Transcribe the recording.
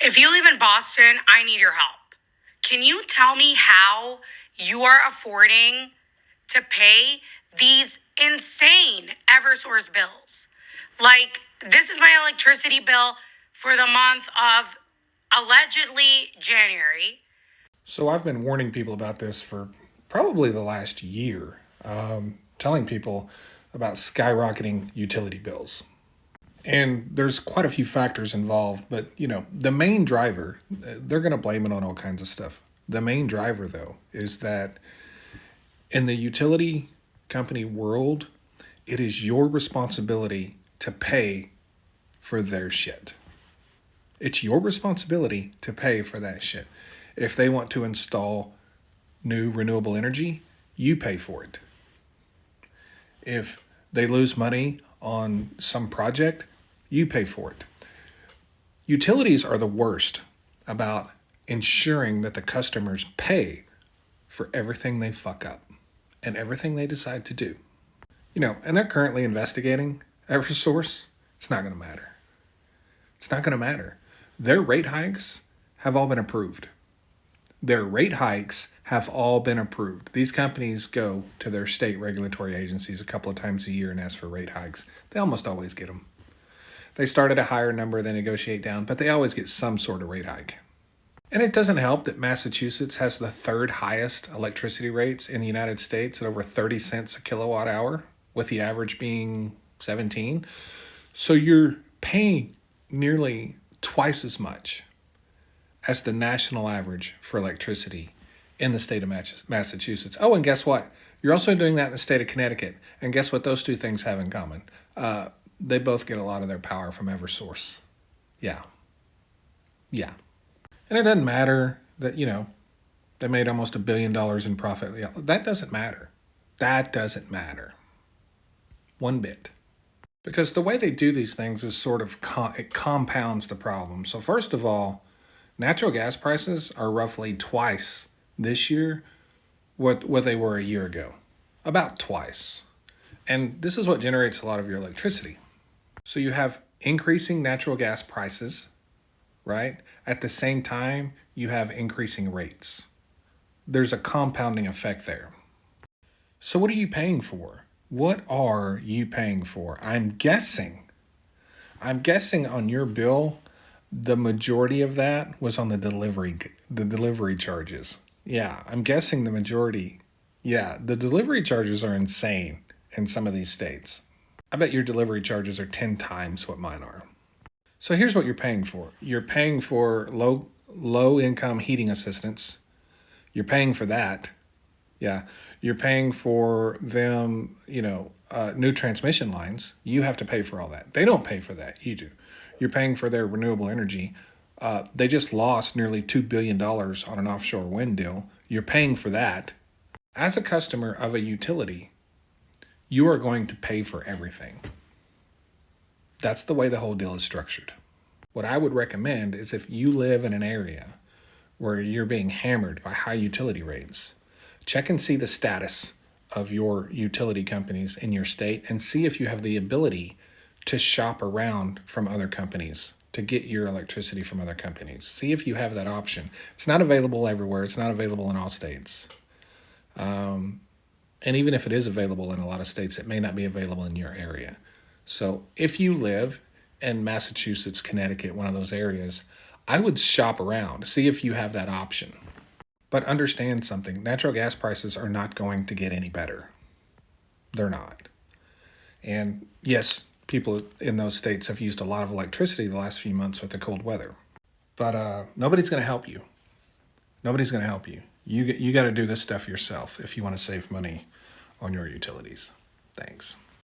If you live in Boston, I need your help. Can you tell me how you are affording to pay these insane Eversource bills? Like, this is my electricity bill for the month of allegedly January. So I've been warning people about this for probably the last year, telling people about skyrocketing utility bills. And there's quite a few factors involved, but the main driver, they're going to blame it on all kinds of stuff. The main driver, though, is that in the utility company world, it is your responsibility to pay for their shit. It's your responsibility to pay for that shit. If they want to install new renewable energy, you pay for it. If they lose money on some project, you pay for it. Utilities are the worst about ensuring that the customers pay for everything they fuck up and everything they decide to do. And they're currently investigating Eversource. It's not going to matter. It's not going to matter. Their rate hikes have all been approved. Their rate hikes have all been approved. These companies go to their state regulatory agencies a couple of times a year and ask for rate hikes. They almost always get them. They start at a higher number, they negotiate down, but they always get some sort of rate hike. And it doesn't help that Massachusetts has the third highest electricity rates in the United States at over 30 cents a kilowatt hour, with the average being 17. So you're paying nearly twice as much as the national average for electricity in the state of Massachusetts. Oh, and guess what? You're also doing that in the state of Connecticut. And guess what those two things have in common? They both get a lot of their power from Eversource. Yeah. And it doesn't matter that, they made almost $1 billion in profit. Yeah, that doesn't matter. That doesn't matter. One bit. Because the way they do these things is sort of, it compounds the problem. So first of all, natural gas prices are roughly twice this year what they were a year ago. About twice. And this is what generates a lot of your electricity. So you have increasing natural gas prices, right? At the same time, you have increasing rates. There's a compounding effect there. So what are you paying for? What are you paying for? I'm guessing on your bill, the majority of that was on the delivery charges. Yeah, I'm guessing the majority. Yeah, the delivery charges are insane in some of these states. I bet your delivery charges are 10 times what mine are. So here's what you're paying for. You're paying for low income heating assistance. You're paying for that. Yeah. You're paying for them, new transmission lines. You have to pay for all that. They don't pay for that. You do. You're paying for their renewable energy. They just lost nearly $2 billion on an offshore wind deal. You're paying for that. As a customer of a utility, you are going to pay for everything. That's the way the whole deal is structured. What I would recommend is if you live in an area where you're being hammered by high utility rates, check and see the status of your utility companies in your state and see if you have the ability to shop around from other companies, to get your electricity from other companies. See if you have that option. It's not available everywhere. It's not available in all states. And even if it is available in a lot of states, it may not be available in your area. So if you live in Massachusetts, Connecticut, one of those areas, I would shop around, see if you have that option. But understand something, natural gas prices are not going to get any better. They're not. And yes, people in those states have used a lot of electricity the last few months with the cold weather. But nobody's going to help you. Nobody's going to help you. You got to do this stuff yourself if you want to save money on your utilities. Thanks.